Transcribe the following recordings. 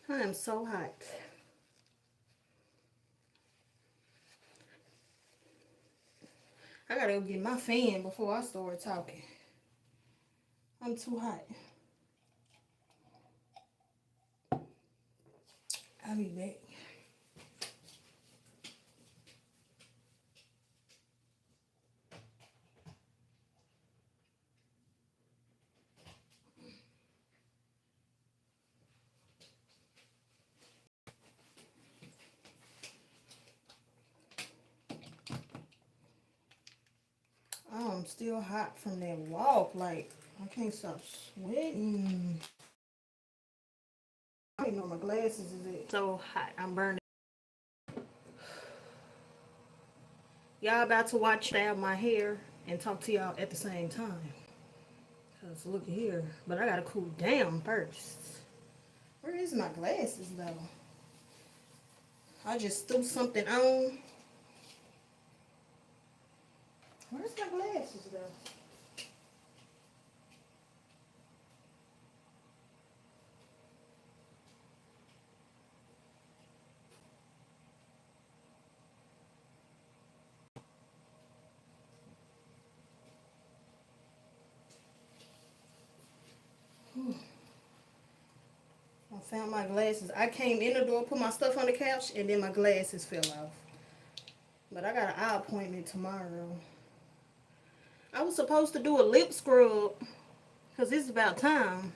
I am so hot. I gotta go get my fan before I start talking. I'm too hot. I'll be back. I'm still hot from that walk. Like, I can't stop sweating. I didn't know my glasses is it. So hot. I'm burning. Y'all about to watch out my hair and talk to y'all at the same time. Cause look here. But I gotta cool down first. Where is my glasses though? I just threw something on. Where's my glasses though? I found my glasses. I came in the door, put my stuff on the couch, and then my glasses fell off. But I got an eye appointment tomorrow. I was supposed to do a lip scrub because it's about time,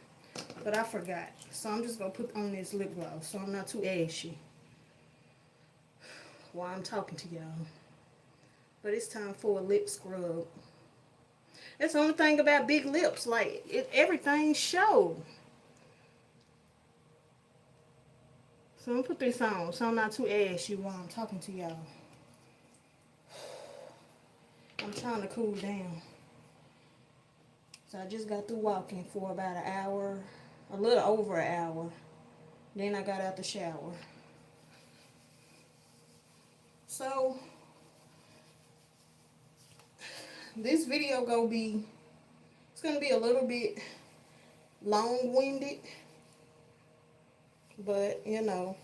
but I forgot. So I'm just going to put on this lip gloss so I'm not too ashy while I'm talking to y'all. But it's time for a lip scrub. That's the only thing about big lips. Like, everything show. So I'm going to put this on so I'm not too ashy while I'm talking to y'all. I'm trying to cool down. So I just got through walking for about an hour, a little over an hour. Then I got out the shower. So this video it's gonna be a little bit long-winded, but you know,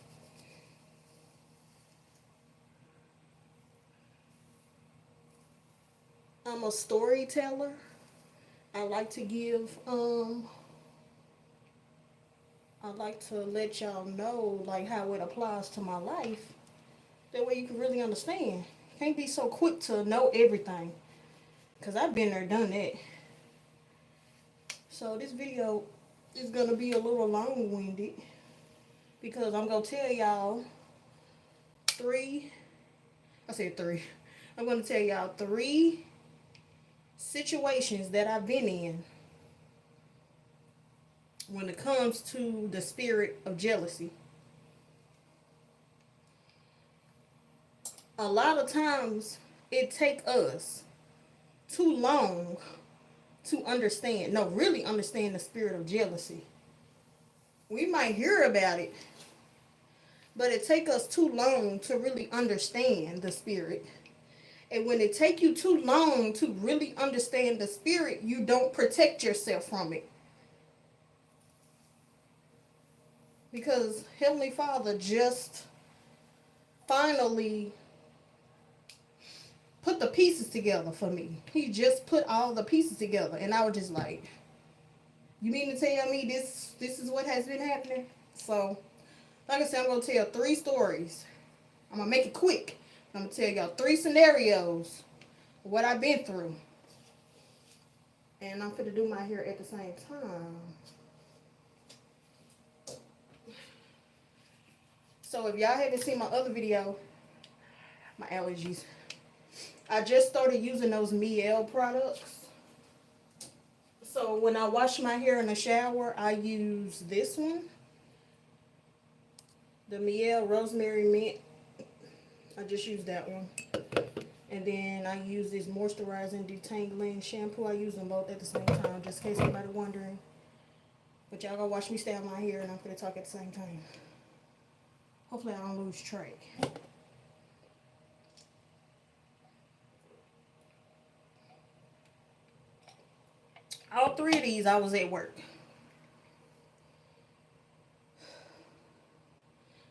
I'm a storyteller. I like to I like to let y'all know like how it applies to my life. That way you can really understand. Can't be so quick to know everything. Cause I've been there, done that. So this video is gonna be a little long-winded because I'm gonna tell y'all three. I said three. I'm gonna tell y'all three situations that I've been in when it comes to the spirit of jealousy. A lot of times it take us too long to understand, no, really understand the spirit of jealousy. We might hear about it, but it take us too long to really understand the spirit. And when it take you too long to really understand the spirit, you don't protect yourself from it. Because Heavenly Father just finally put the pieces together for me. He just put all the pieces together. And I was just like, you mean to tell me this is what has been happening? So, like I said, I'm going to tell three stories. I'm going to make it quick. I'm going to tell y'all three scenarios of what I've been through. And I'm going to do my hair at the same time. So if y'all haven't seen my other video, my allergies, I just started using those Mielle products. So when I wash my hair in the shower, I use this one. The Mielle Rosemary Mint. I just use that one. And then I use this moisturizing detangling shampoo. I use them both at the same time, just in case anybody wondering. But y'all gonna watch me style my hair and I'm gonna talk at the same time. Hopefully I don't lose track. All three of these I was at work.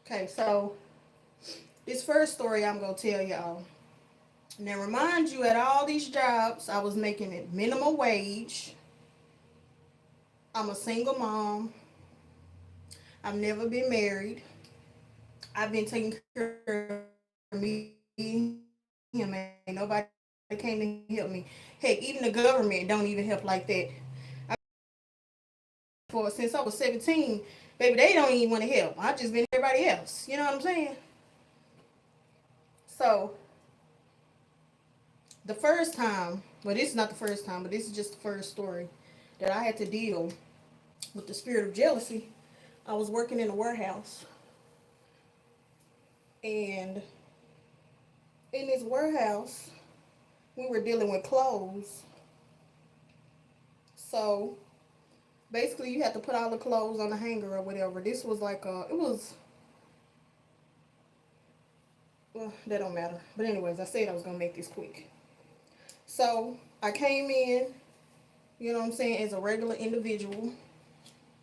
Okay, so this first story I'm gonna tell y'all. Now, remind you, at all these jobs, I was making it minimum wage. I'm a single mom. I've never been married. I've been taking care of me and him. Ain't nobody came to help me. Heck, even the government don't even help like that. I've been taking care of myself for since I was 17. Baby, they don't even want to help. I just been everybody else. You know what I'm saying? So the first time, well, this is not the first time, but this is just the first story that I had to deal with the spirit of jealousy. I was working in a warehouse, and in this warehouse, we were dealing with clothes. So basically, you had to put all the clothes on the hanger or whatever. This was like it was, well, that don't matter. But anyways, I said I was gonna make this quick. So I came in, you know what I'm saying, as a regular individual,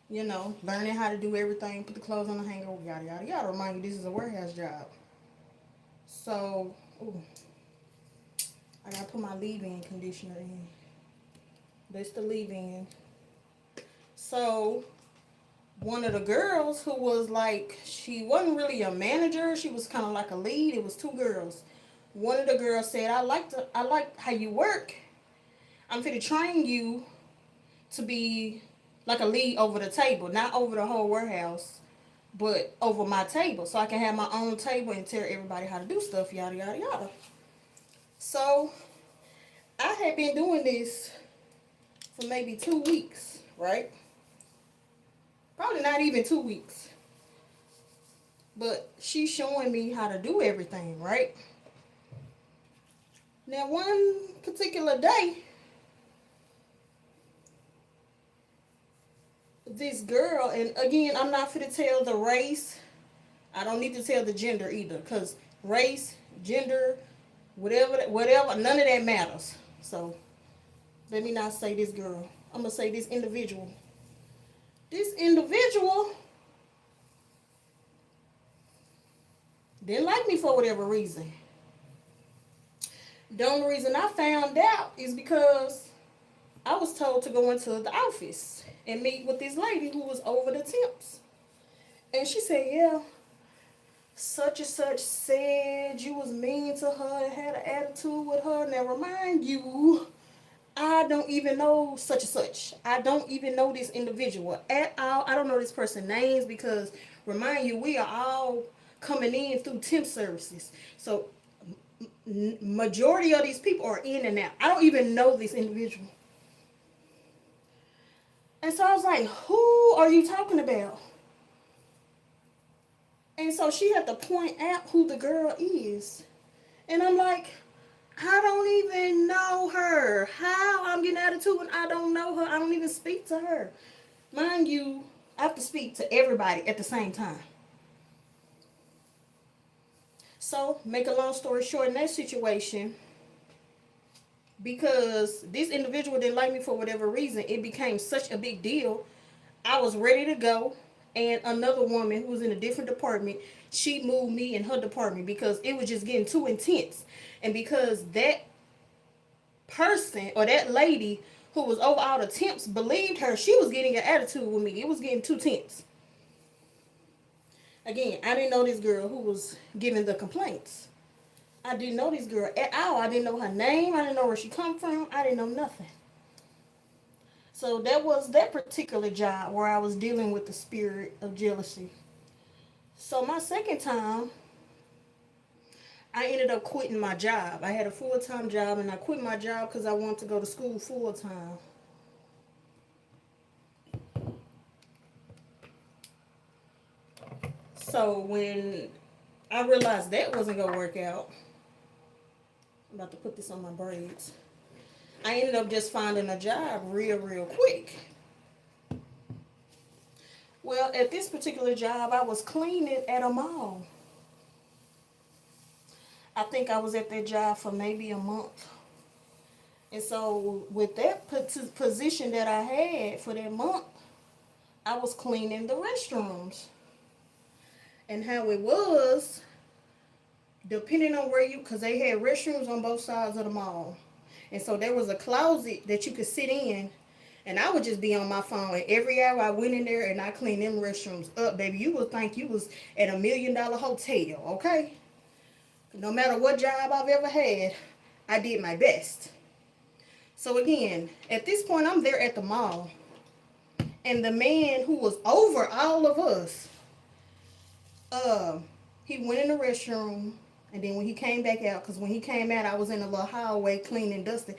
learning how to do everything, put the clothes on the hanger, yada yada yada. Remind you, this is a warehouse job. So, ooh, I gotta put my leave-in conditioner in. That's the leave-in. So, one of the girls who was like, she wasn't really a manager, she was kind of like a lead. It was two girls. One of the girls said, I like how you work. I'm finna train you to be like a lead over the table, not over the whole warehouse, but over my table, so I can have my own table and tell everybody how to do stuff, yada yada yada. So I had been doing this for maybe 2 weeks, right? Probably not even 2 weeks. But she's showing me how to do everything, right? Now, one particular day, this girl, and again, I'm not going to tell the race. I don't need to tell the gender either, because race, gender, whatever, none of that matters. So let me not say this girl. I'm going to say this individual. This individual didn't like me for whatever reason. The only reason I found out is because I was told to go into the office and meet with this lady who was over the temps. And she said, yeah, such and such said you was mean to her and had an attitude with her. Now, remind you, I don't even know such and such. I don't even know this individual at all. I don't know this person's names because, remind you, we are all coming in through temp services. So, majority of these people are in and out. I don't even know this individual. And so I was like, who are you talking about? And so she had to point out who the girl is. And I'm like, I don't even know her. How I'm getting attitude when I don't know her. I don't even speak to her. Mind you, I have to speak to everybody at the same time. So, make a long story short, in that situation, because this individual didn't like me for whatever reason, it became such a big deal. I was ready to go, and another woman who was in a different department, she moved me in her department because it was just getting too intense. And because that person or that lady who was over all the temps believed her, she was getting an attitude with me. It was getting too tense. Again, I didn't know this girl who was giving the complaints. I didn't know this girl at all. I didn't know her name. I didn't know where she come from. I didn't know nothing. So that was that particular job where I was dealing with the spirit of jealousy. So my second time, I ended up quitting my job. I had a full-time job and I quit my job because I wanted to go to school full-time. So when I realized that wasn't going to work out, I'm about to put this on my braids. I ended up just finding a job real quick. Well, at this particular job, I was cleaning at a mall. I think I was at that job for maybe a month. And so with that position that I had for that month, I was cleaning the restrooms. And how it was, depending on where you, because they had restrooms on both sides of the mall. And so there was a closet that you could sit in. And I would just be on my phone. And every hour I went in there and I cleaned them restrooms up, baby. You would think you was at $1 million hotel, okay? No matter what job I've ever had, I did my best. So again, at this point, I'm there at the mall. And the man who was over all of us, he went in the restroom. And then when he came back out, because when he came out, I was in a little hallway cleaning, dusting.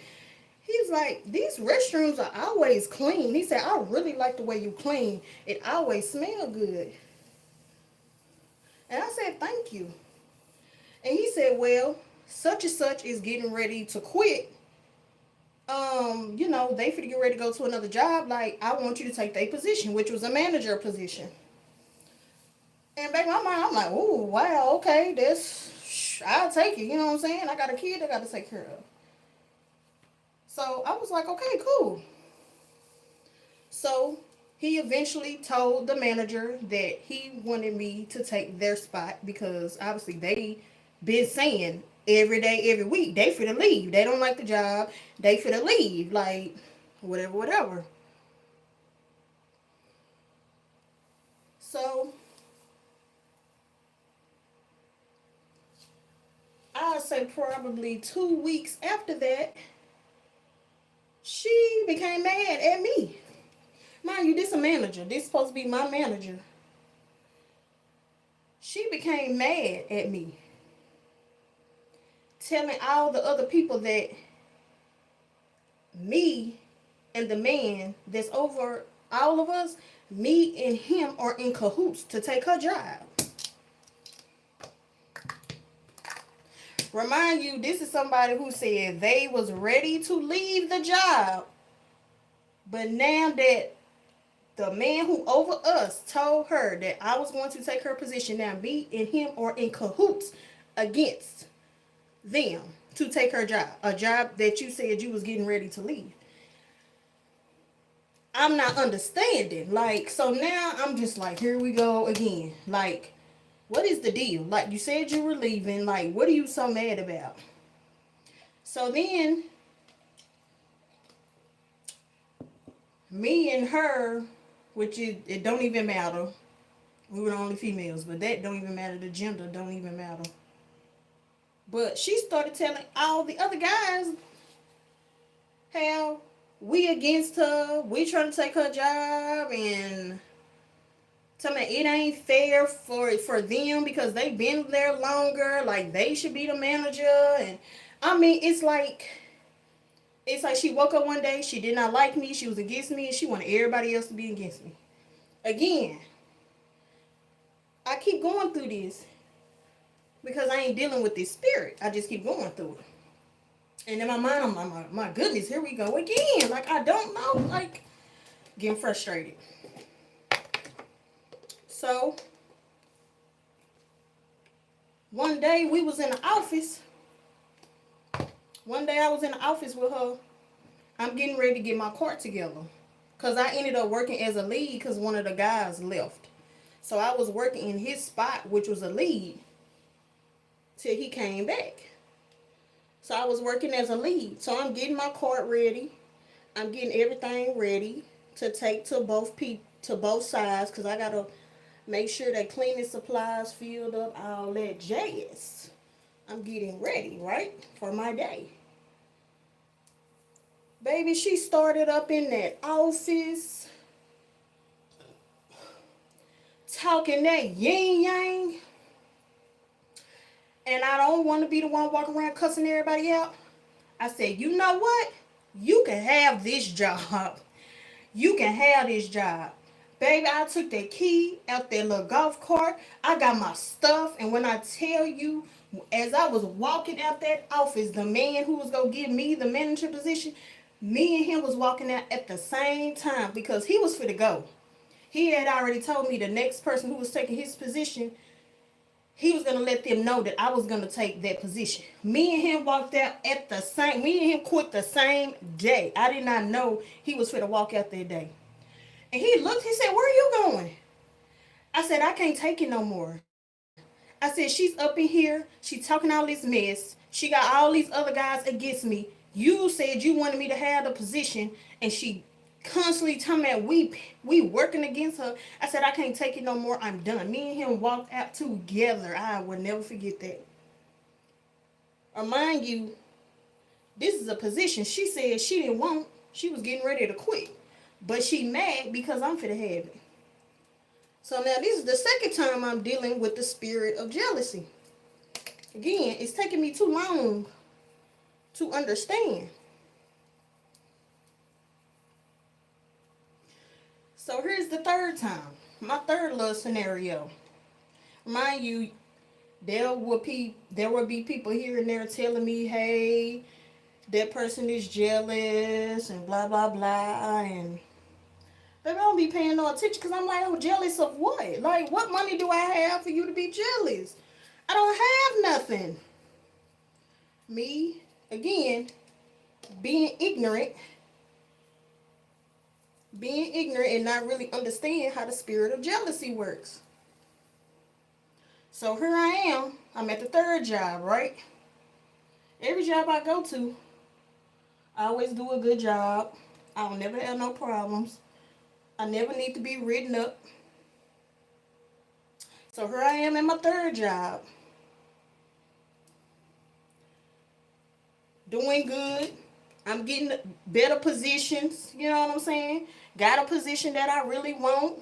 He's like, these restrooms are always clean. He said, I really like the way you clean. It always smells good. And I said, thank you. And he said, well, such and such is getting ready to quit. They finna get ready to go to another job. Like, I want you to take their position, which was a manager position. And back in my mind, I'm like, oh, wow, okay, I'll take it. You know what I'm saying? I got a kid I got to take care of. So I was like, okay, cool. So he eventually told the manager that he wanted me to take their spot because obviously they been saying every day, every week, they finna leave. They don't like the job. They finna leave. Like, whatever. So I'd say probably 2 weeks after that, she became mad at me. Mind you, this a manager. This supposed to be my manager. She became mad at me. Telling all the other people that me and the man that's over all of us, me and him are in cahoots to take her job. Remind you, this is somebody who said they was ready to leave the job. But now that the man who over us told her that I was going to take her position, now me and him are in cahoots against them to take her job. A job that you said you was getting ready to leave. I'm not understanding. Like, so now I'm just like, here we go again. Like, what is the deal? Like, you said you were leaving. Like, what are you so mad about? So then, me and her, which it don't even matter. We were the only females, but that don't even matter. The gender don't even matter. But she started telling all the other guys how we against her. We trying to take her job and tell me it ain't fair for them because they been there longer. Like, they should be the manager. And I mean, it's like she woke up one day, she did not like me, she was against me, and she wanted everybody else to be against me. Again, I keep going through this because I ain't dealing with this spirit. I just keep going through it. And in my mind, I'm like, my goodness, here we go again. Like, I don't know. Like, getting frustrated. So, one day we was in the office. One day I was in the office with her. I'm getting ready to get my cart together. Because I ended up working as a lead because one of the guys left. So I was working in his spot, which was a lead, till he came back. So I was working as a lead. So I'm getting my cart ready. I'm getting everything ready to take to both sides because I got to make sure that cleaning supplies filled up, all that jazz. I'm getting ready, right, for my day. Baby, she started up in that office talking that yin yang. And I don't want to be the one walking around cussing everybody out. I said, you know what? You can have this job. You can have this job. Baby, I took that key out that little golf cart. I got my stuff. And when I tell you, as I was walking out that office, the man who was going to give me the manager position, me and him was walking out at the same time because he was for to go. He had already told me the next person who was taking his position, he was going to let them know that I was going to take that position. Me and him walked out at the same, me and him quit the same day. I did not know he was for to walk out that day. And he looked, he said, where are you going? I said, I can't take it no more. I said, she's up in here. She talking all this mess. She got all these other guys against me. You said you wanted me to have the position, and she constantly telling me we working against her. I said, I can't take it no more. I'm done. Me and him walked out together. I will never forget that. Remind you, this is a position she said she didn't want. She was getting ready to quit. But she mad because I'm finna have it. So now this is the second time I'm dealing with the spirit of jealousy. Again, it's taking me too long to understand. So here's the third time. My third little scenario. Mind you, there will be people here and there telling me, hey, that person is jealous and blah blah blah, and they don't be paying no attention because I'm like, oh, jealous of what? Like, what money do I have for you to be jealous? I don't have nothing. Me, again, being ignorant and not really understand how the spirit of jealousy works. So here I am. I'm at the third job, right? Every job I go to, I always do a good job. I don't never have no problems. I never need to be written up. So here I am at my third job. Doing good. I'm getting better positions. You know what I'm saying? Got a position that I really want.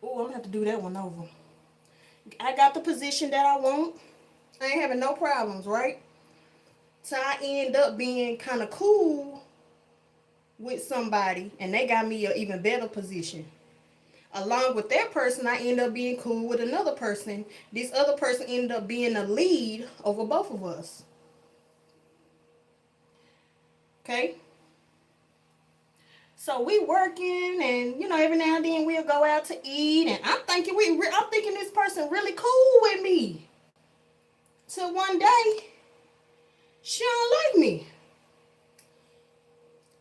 Oh, I'm going to have to do that one over. I got the position that I want. I ain't having no problems, right? So I end up being kind of cool with somebody, and they got me an even better position. Along with that person, I end up being cool with another person. This other person ended up being a lead over both of us. Okay? So we working, and every now and then we'll go out to eat, and I'm thinking this person really cool with me. Till one day, she don't like me.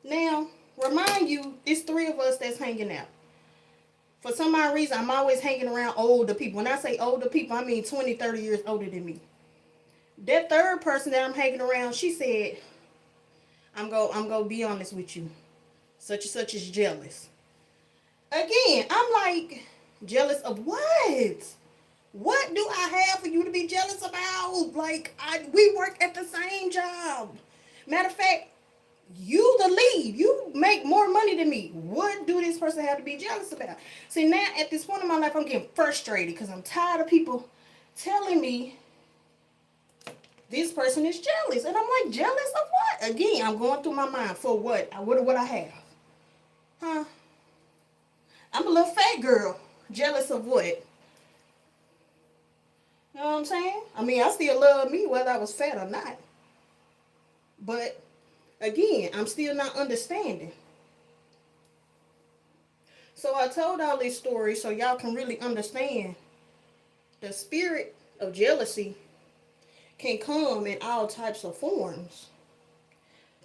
Now, remind you, it's three of us that's hanging out. For some odd reason, I'm always hanging around older people. When I say older people, I mean 20, 30 years older than me. That third person that I'm hanging around, she said, I'm going to be honest with you. Such and such is jealous. Again, I'm like, jealous of what? What do I have for you to be jealous about? Like, we work at the same job. Matter of fact, you the lead. You make more money than me. What do this person have to be jealous about? See, now at this point in my life, I'm getting frustrated because I'm tired of people telling me this person is jealous. And I'm like, jealous of what? Again, I'm going through my mind. For what? What I have? Huh? I'm a little fat girl. Jealous of what? You know what I'm saying? I mean, I still love me whether I was fat or not. But again, I'm still not understanding. So I told all these stories so y'all can really understand the spirit of jealousy can come in all types of forms.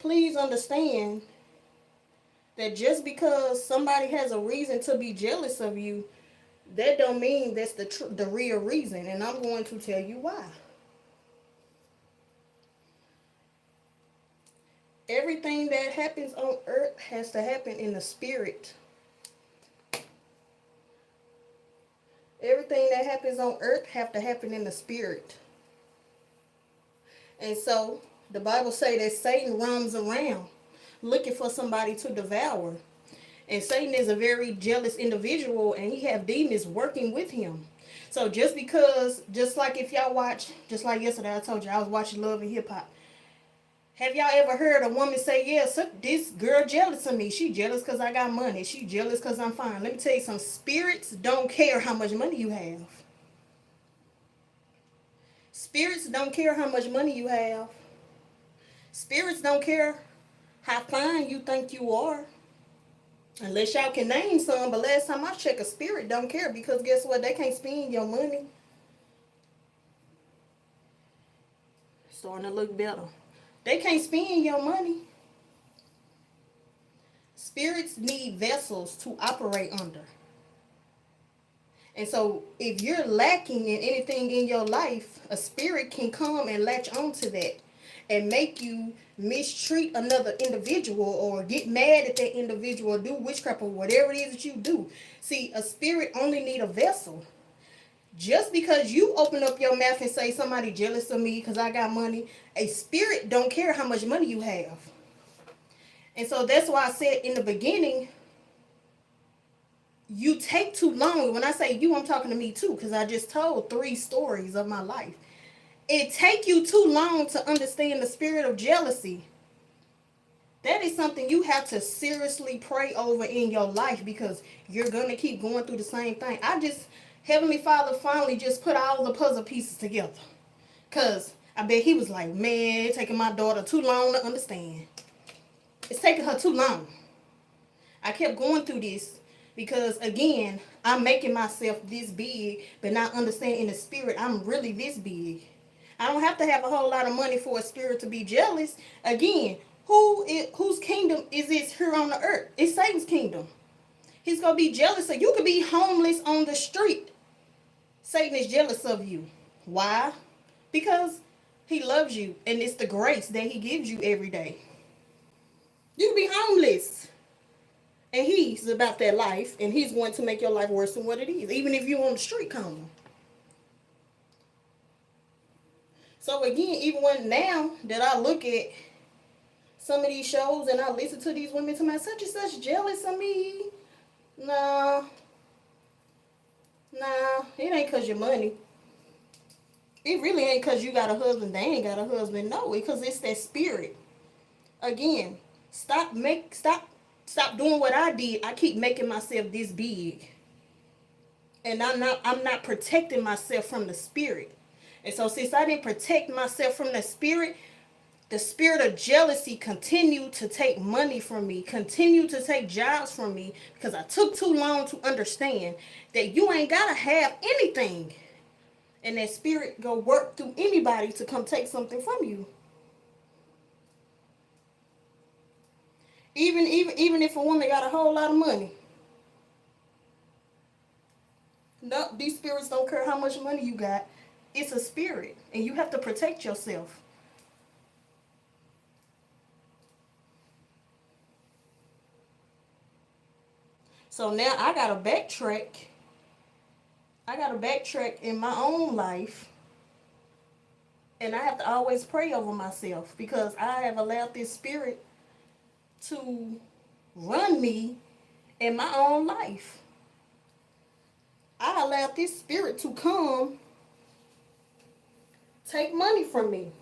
Please understand that just because somebody has a reason to be jealous of you, that don't mean that's the real reason. And I'm going to tell you why. Everything that happens on earth has to happen in the spirit. Everything that happens on earth have to happen in the spirit. And so the Bible say that Satan roams around looking for somebody to devour. And Satan is a very jealous individual, and he have demons working with him. So just like if y'all watch, just like yesterday I told you, I was watching Love and Hip Hop. Have y'all ever heard a woman say, yes, this girl jealous of me. She jealous because I got money. She jealous because I'm fine. Let me tell you something. Spirits don't care how much money you have. Spirits don't care how much money you have. Spirits don't care how fine you think you are. Unless y'all can name some, but last time I checked, a spirit don't care, because guess what? They can't spend your money. Starting to look better. They can't spend your money. Spirits need vessels to operate under. And so if you're lacking in anything in your life, a spirit can come and latch onto that and make you mistreat another individual or get mad at that individual or do witchcraft or whatever it is that you do. See, a spirit only need a vessel. Just because you open up your mouth and say somebody jealous of me because I got money, a spirit don't care how much money you have. And so that's why I said in the beginning, you take too long. When I say you, I'm talking to me too, because I just told 3 stories of my life. It take you too long to understand the spirit of jealousy. That is something you have to seriously pray over in your life, because you're going to keep going through the same thing. Heavenly Father finally just put all the puzzle pieces together. Because I bet he was like, man, it's taking my daughter too long to understand. It's taking her too long. I kept going through this because, again, I'm making myself this big, but not understanding in the spirit I'm really this big. I don't have to have a whole lot of money for a spirit to be jealous. Again, whose kingdom is this here on the earth? It's Satan's kingdom. He's going to be jealous. So you could be homeless on the street. Satan is jealous of you. Why? Because he loves you, and it's the grace that he gives you every day. You can be homeless, and he's about that life, and he's going to make your life worse than what it is, even if you're on the street corner. So again, even when now that I look at some of these shows and I listen to these women to my such and such jealous of me, nah, it ain't because your money. It really ain't because you got a husband. They ain't got a husband. No, because it's that spirit. Again, stop doing what I did. I keep making myself this big, and I'm not protecting myself from the spirit. And so since I didn't protect myself from the spirit of jealousy continued to take money from me, continued to take jobs from me, because I took too long to understand that you ain't gotta have anything, and that spirit go work through anybody to come take something from you. Even if a woman got a whole lot of money. No, these spirits don't care how much money you got. It's a spirit, and you have to protect yourself. So now I gotta backtrack. In my own life, and I have to always pray over myself, because I have allowed this spirit to run me in my own life. I allowed this spirit to come take money from me.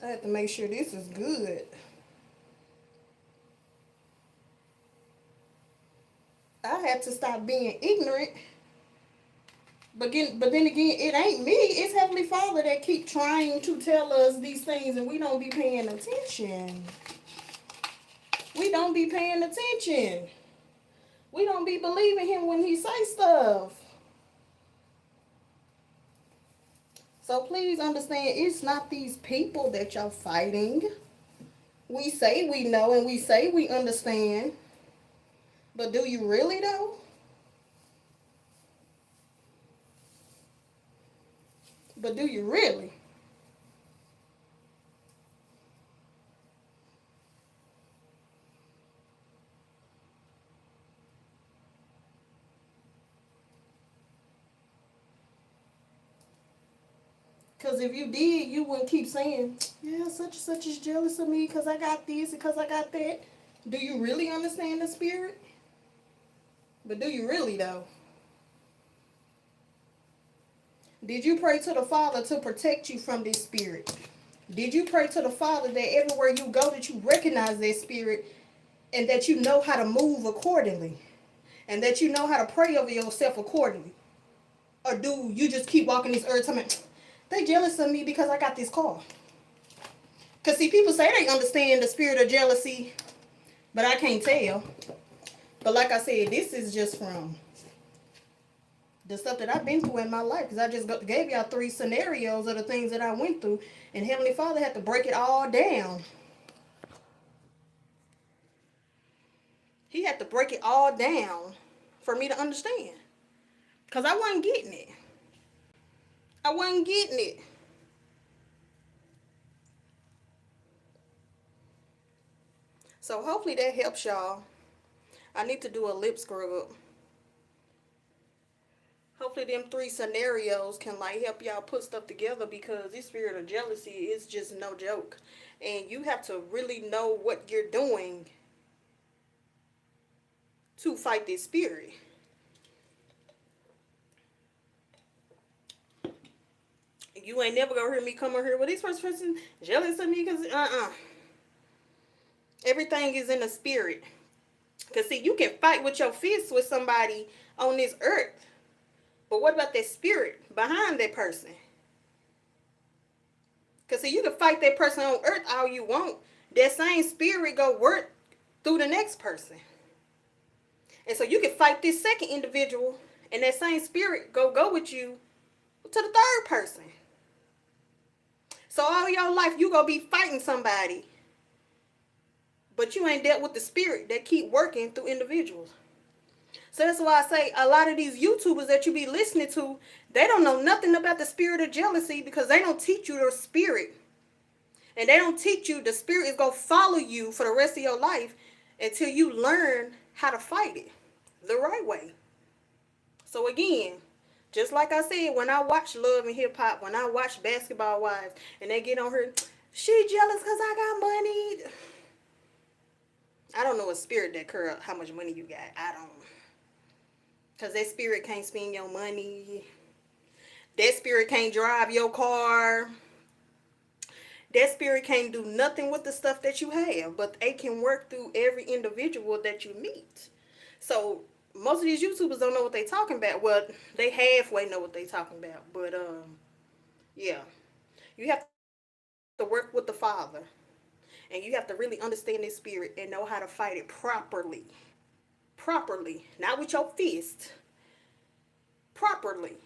I have to make sure this is good. I had to stop being ignorant. But then again, it ain't me. It's Heavenly Father that keep trying to tell us these things, and we don't be paying attention. We don't be paying attention. We don't be believing him when he say stuff. So please understand, it's not these people that y'all fighting. We say we know and we say we understand. But do you really though? But do you really? Because if you did, you wouldn't keep saying, yeah, such and such is jealous of me because I got this and because I got that. Do you really understand the spirit? But do you really though? Did you pray to the Father to protect you from this spirit? Did you pray to the Father that everywhere you go that you recognize that spirit, and that you know how to move accordingly, and that you know how to pray over yourself accordingly? Or do you just keep walking this earth telling me, they jealous of me because I got this car? Because see, people say they understand the spirit of jealousy, but I can't tell. But like I said, this is just from the stuff that I've been through in my life, because I just gave y'all 3 scenarios of the things that I went through, and Heavenly Father had to break it all down. He had to break it all down for me to understand, because I wasn't getting it. I wasn't getting it. So hopefully that helps y'all. I need to do a lip scrub. Hopefully them 3 scenarios can like help y'all put stuff together, because this spirit of jealousy is just no joke. And you have to really know what you're doing to fight this spirit. You ain't never gonna hear me come on here, well, this person jealous of me because everything is in the spirit. Because see, you can fight with your fists with somebody on this earth, but what about that spirit behind that person? Because see, you can fight that person on earth all you want. That same spirit go work through the next person. And so you can fight this second individual, and that same spirit go with you to the third person. So all your life you gonna be fighting somebody, but you ain't dealt with the spirit that keep working through individuals. So that's why I say a lot of these YouTubers that you be listening to, they don't know nothing about the spirit of jealousy, because they don't teach you the spirit. And they don't teach you the spirit is going to follow you for the rest of your life until you learn how to fight it the right way. So again, just like I said, when I watch Love and Hip Hop, when I watch Basketball Wives, and they get on her, she jealous because I got money. I don't know a spirit that care how much money you got. I don't. Because that spirit can't spend your money. That spirit can't drive your car. That spirit can't do nothing with the stuff that you have. But it can work through every individual that you meet. So most of these YouTubers don't know what they talking about. Well, they halfway know what they talking about. But yeah. You have to work with the Father. And you have to really understand this spirit and know how to fight it properly. Properly. Not with your fist. Properly.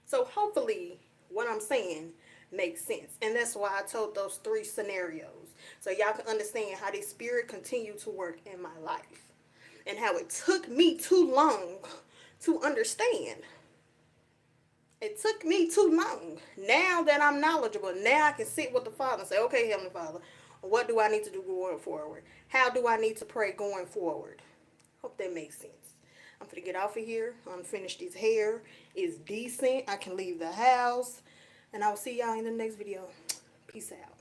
So hopefully what I'm saying makes sense. And that's why I told those 3 scenarios. So y'all can understand how this spirit continued to work in my life. And how it took me too long to understand. It took me too long. Now that I'm knowledgeable, now I can sit with the Father and say, okay, Heavenly Father, what do I need to do going forward? How do I need to pray going forward? Hope that makes sense. I'm going to get off of here. I'm finished this hair. It's decent. I can leave the house. And I'll see y'all in the next video. Peace out.